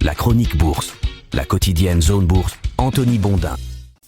La chronique bourse, la quotidienne Zone Bourse, Anthony Bondin.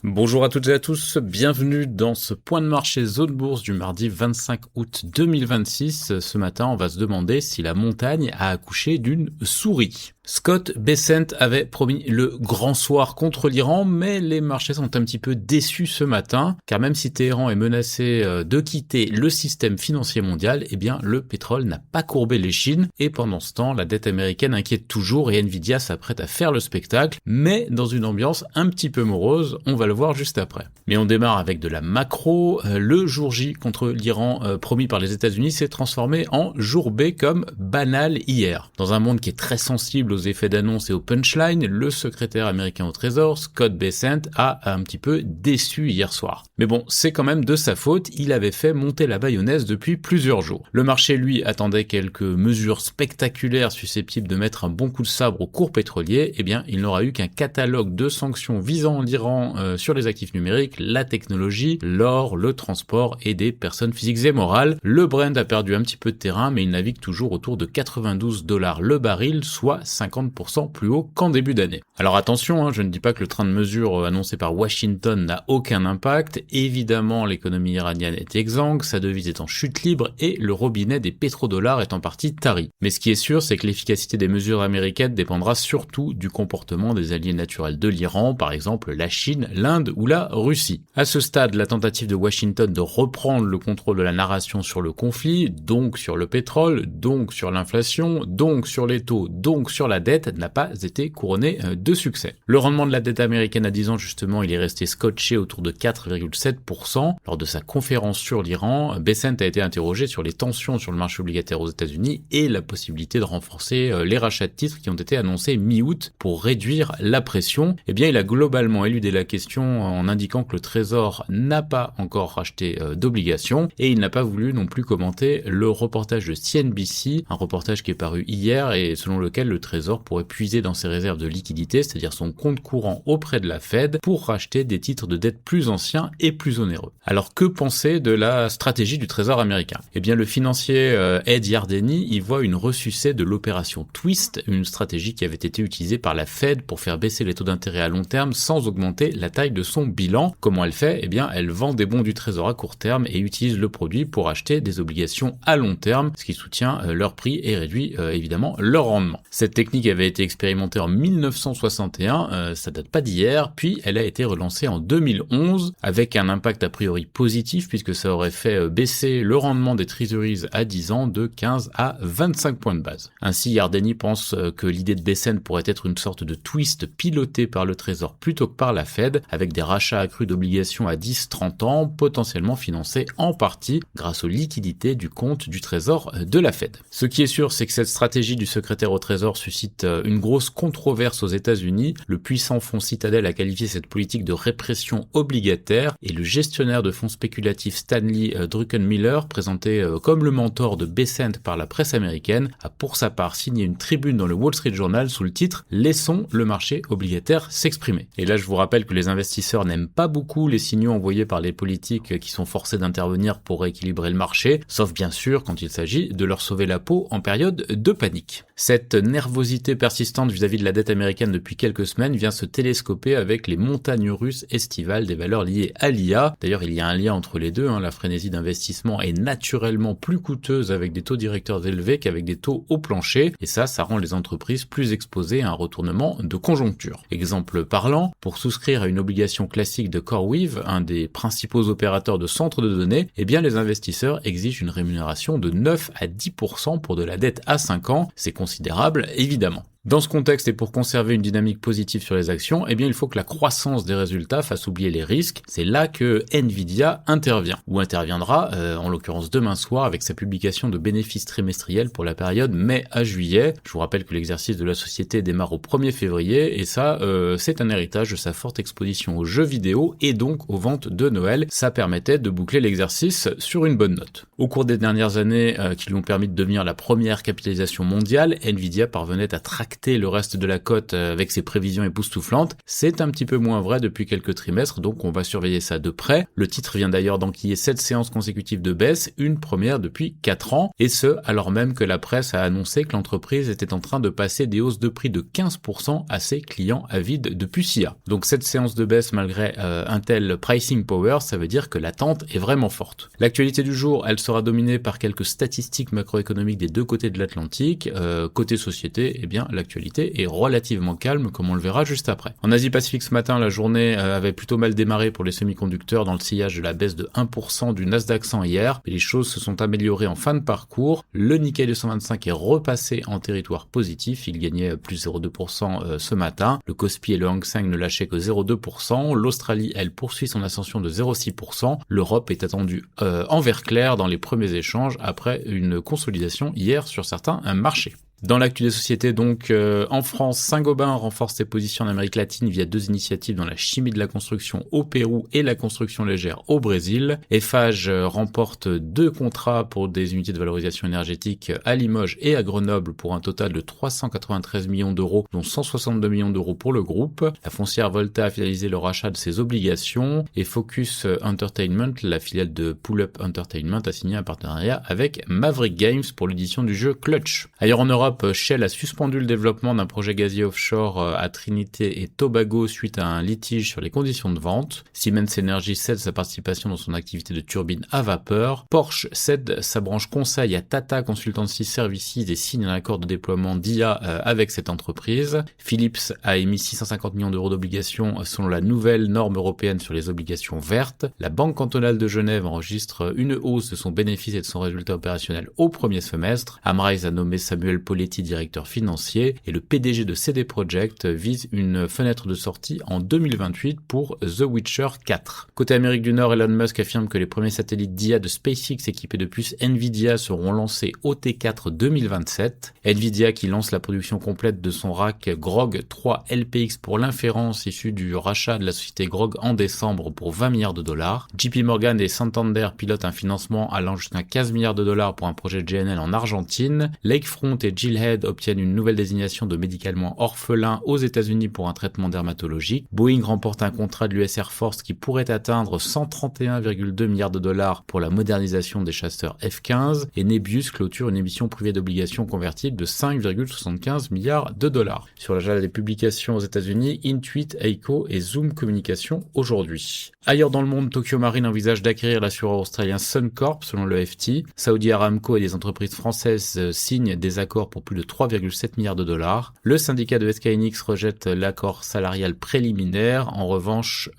Bonjour à toutes et à tous, bienvenue dans ce point de marché Zone Bourse du mardi 25 août 2026. Ce matin, on va se demander si la montagne a accouché d'une souris. Scott Bessent avait promis le grand soir contre l'Iran, mais les marchés sont un petit peu déçus ce matin, car même si Téhéran est menacé de quitter le système financier mondial, eh bien le pétrole n'a pas courbé les chines, et pendant ce temps, la dette américaine inquiète toujours et Nvidia s'apprête à faire le spectacle, mais dans une ambiance un petit peu morose, on va le voir juste après. Mais on démarre avec de la macro. Le jour J contre l'Iran promis par les États-Unis s'est transformé en jour B comme banal hier. Dans un monde qui est très sensible aux effets d'annonce et aux punchlines, le secrétaire américain au Trésor, Scott Bessent, a un petit peu déçu hier soir. Mais bon, c'est quand même de sa faute, il avait fait monter la mayonnaise depuis plusieurs jours. Le marché, lui, attendait quelques mesures spectaculaires susceptibles de mettre un bon coup de sabre au cours pétrolier. Eh bien, il n'aura eu qu'un catalogue de sanctions visant l'Iran sur les actifs numériques, la technologie, l'or, le transport et des personnes physiques et morales. Le Brent a perdu un petit peu de terrain, mais il navigue toujours autour de 92 $ le baril, soit 50% plus haut qu'en début d'année. Alors attention, je ne dis pas que le train de mesure annoncé par Washington n'a aucun impact. Évidemment, l'économie iranienne est exsangue, sa devise est en chute libre et le robinet des pétrodollars est en partie tari. Mais ce qui est sûr, c'est que l'efficacité des mesures américaines dépendra surtout du comportement des alliés naturels de l'Iran, par exemple la Chine, l'Inde ou la Russie. À ce stade, la tentative de Washington de reprendre le contrôle de la narration sur le conflit, donc sur le pétrole, donc sur l'inflation, donc sur les taux, donc sur la dette, n'a pas été couronnée de succès. Le rendement de la dette américaine à 10 ans, justement, il est resté scotché autour de 4,7%. Lors de sa conférence sur l'Iran, Bessent a été interrogé sur les tensions sur le marché obligataire aux États-Unis et la possibilité de renforcer les rachats de titres qui ont été annoncés mi-août pour réduire la pression. Eh bien, il a globalement éludé la question en indiquant que le Trésor n'a pas encore racheté d'obligations et il n'a pas voulu non plus commenter le reportage de CNBC, un reportage qui est paru hier et selon lequel le Trésor pourrait puiser dans ses réserves de liquidité, c'est-à-dire son compte courant auprès de la Fed, pour racheter des titres de dette plus anciens et plus onéreux. Alors que penser de la stratégie du Trésor américain ? Eh bien le financier Ed Yardeni y voit une ressucée de l'opération Twist, une stratégie qui avait été utilisée par la Fed pour faire baisser les taux d'intérêt à long terme sans augmenter la taille de son bilan. Comment elle fait ? Eh bien elle vend des bons du Trésor à court terme et utilise le produit pour acheter des obligations à long terme, ce qui soutient leur prix et réduit évidemment leur rendement. Cette technique avait été expérimentée en 1961, ça date pas d'hier, puis elle a été relancée en 2011 avec un impact a priori positif puisque ça aurait fait baisser le rendement des treasuries à 10 ans de 15 à 25 points de base. Ainsi, Yardeni pense que l'idée de Bessent pourrait être une sorte de twist piloté par le Trésor plutôt que par la Fed, avec des rachats accrus d'obligations à 10-30 ans, potentiellement financés en partie grâce aux liquidités du compte du Trésor de la Fed. Ce qui est sûr, c'est que cette stratégie du secrétaire au Trésor suscite une grosse controverse aux États-Unis. Le puissant fonds Citadel a qualifié cette politique de répression obligataire et le gestionnaire de fonds spéculatifs Stanley Druckenmiller, présenté comme le mentor de Bessent par la presse américaine, a pour sa part signé une tribune dans le Wall Street Journal sous le titre « Laissons le marché obligataire s'exprimer ». Et là, je vous rappelle que les investisseurs n'aiment pas beaucoup les signaux envoyés par les politiques qui sont forcés d'intervenir pour rééquilibrer le marché, sauf bien sûr quand il s'agit de leur sauver la peau en période de panique. Cette nervosité persistante vis-à-vis de la dette américaine depuis quelques semaines vient se télescoper avec les montagnes russes estivales des valeurs liées à l'IA. D'ailleurs, il y a un lien entre les deux, la frénésie d'investissement est naturellement plus coûteuse avec des taux directeurs élevés qu'avec des taux au plancher, et ça rend les entreprises plus exposées à un retournement de conjoncture. Exemple parlant, pour souscrire à une obligation classique de CoreWeave, un des principaux opérateurs de centres de données, eh bien les investisseurs exigent une rémunération de 9 à 10% pour de la dette à 5 ans, c'est considérable évidemment. Dans ce contexte et pour conserver une dynamique positive sur les actions, eh bien il faut que la croissance des résultats fasse oublier les risques. C'est là que Nvidia intervient, ou interviendra, en l'occurrence demain soir, avec sa publication de bénéfices trimestriels pour la période mai à juillet. Je vous rappelle que l'exercice de la société démarre au 1er février, et ça, c'est un héritage de sa forte exposition aux jeux vidéo et donc aux ventes de Noël. Ça permettait de boucler l'exercice sur une bonne note. Au cours des dernières années qui lui ont permis de devenir la première capitalisation mondiale, Nvidia parvenait à tracter impacter le reste de la cote avec ses prévisions époustouflantes. C'est un petit peu moins vrai depuis quelques trimestres, donc on va surveiller ça de près. Le titre vient d'ailleurs d'enquiller 7 séances consécutives de baisse, une première depuis 4 ans, et ce, alors même que la presse a annoncé que l'entreprise était en train de passer des hausses de prix de 15% à ses clients avides depuis SIA. Donc cette séance de baisse malgré un tel pricing power, ça veut dire que l'attente est vraiment forte. L'actualité du jour, elle sera dominée par quelques statistiques macroéconomiques des deux côtés de l'Atlantique. Côté société, eh bien l'actualité est relativement calme, comme on le verra juste après. En Asie-Pacifique ce matin, la journée avait plutôt mal démarré pour les semi-conducteurs dans le sillage de la baisse de 1% du Nasdaq 100 hier, et les choses se sont améliorées en fin de parcours. Le Nikkei 225 est repassé en territoire positif, il gagnait plus 0,2% ce matin. Le Kospi et le Hang Seng ne lâchaient que 0,2%. L'Australie, elle, poursuit son ascension de 0,6%. L'Europe est attendue en vert clair dans les premiers échanges après une consolidation hier sur certains marchés. Dans l'actu des sociétés, donc, en France, Saint-Gobain renforce ses positions en Amérique latine via 2 initiatives dans la chimie de la construction au Pérou et la construction légère au Brésil. Eiffage remporte 2 contrats pour des unités de valorisation énergétique à Limoges et à Grenoble pour un total de 393 millions d'euros, dont 162 millions d'euros pour le groupe. La foncière Volta a finalisé le rachat de ses obligations et Focus Entertainment, la filiale de Pull Up Entertainment, a signé un partenariat avec Maverick Games pour l'édition du jeu Clutch. Ailleurs en Europe, Shell a suspendu le développement d'un projet gazier offshore à Trinité et Tobago suite à un litige sur les conditions de vente. Siemens Energy cède sa participation dans son activité de turbine à vapeur. Porsche cède sa branche conseil à Tata Consultancy Services et signe un accord de déploiement d'IA avec cette entreprise. Philips a émis 650 millions d'euros d'obligations selon la nouvelle norme européenne sur les obligations vertes. La Banque cantonale de Genève enregistre une hausse de son bénéfice et de son résultat opérationnel au premier semestre. Amrise a nommé Samuel Poletti directeur financier et le PDG de CD Projekt vise une fenêtre de sortie en 2028 pour The Witcher 4. Côté Amérique du Nord, Elon Musk affirme que les premiers satellites d'IA de SpaceX équipés de puces Nvidia seront lancés au T4 2027. Nvidia qui lance la production complète de son rack Grog 3 LPX pour l'inférence issue du rachat de la société Grog en décembre pour 20 milliards de dollars. JP Morgan et Santander pilotent un financement allant jusqu'à 15 milliards de dollars pour un projet GNL en Argentine. Lakefront et Gillhead obtiennent une nouvelle désignation de médicaments orphelins aux États-Unis pour un traitement dermatologique. Boeing remporte un contrat de l'US Air Force qui pourrait atteindre 131,2 milliards de dollars pour la modernisation des chasseurs F-15 et Nebius clôture une émission privée d'obligations convertibles de 5,75 milliards de dollars. Sur l'agenda des publications aux États-Unis, Intuit, Eiko et Zoom Communication aujourd'hui. Ailleurs dans le monde, Tokyo Marine envisage d'acquérir l'assureur australien Suncorp selon le FT. Saudi Aramco et les entreprises françaises signent des accords pour plus de 3,7 milliards de dollars. Le syndicat de SK Hynix rejette l'accord salarial préliminaire. En revanche,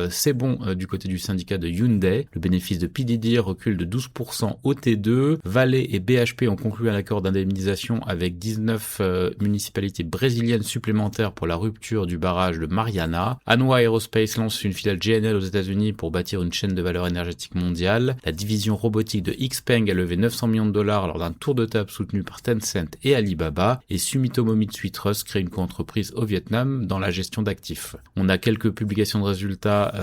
c'est bon du côté du syndicat de Hyundai. Le bénéfice de PDD recule de 12% au T2. Vale et BHP ont conclu un accord d'indemnisation avec 19 municipalités brésiliennes supplémentaires pour la rupture du barrage de Mariana. Hanwha Aerospace lance une filiale GNL aux États-Unis pour bâtir une chaîne de valeur énergétique mondiale. La division robotique de Xpeng a levé 900 millions de dollars lors d'un tour de table soutenu par Tencent et Alibaba. Et Sumitomo Mitsui Trust crée une coentreprise au Vietnam dans la gestion d'actifs. On a quelques publications de résultats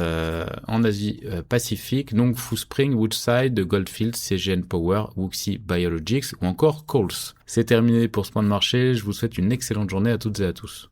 en Asie Pacifique, donc Spring, Woodside, Goldfields, CGN Power, Wuxi Biologics ou encore Coles. C'est terminé pour ce point de marché, je vous souhaite une excellente journée à toutes et à tous.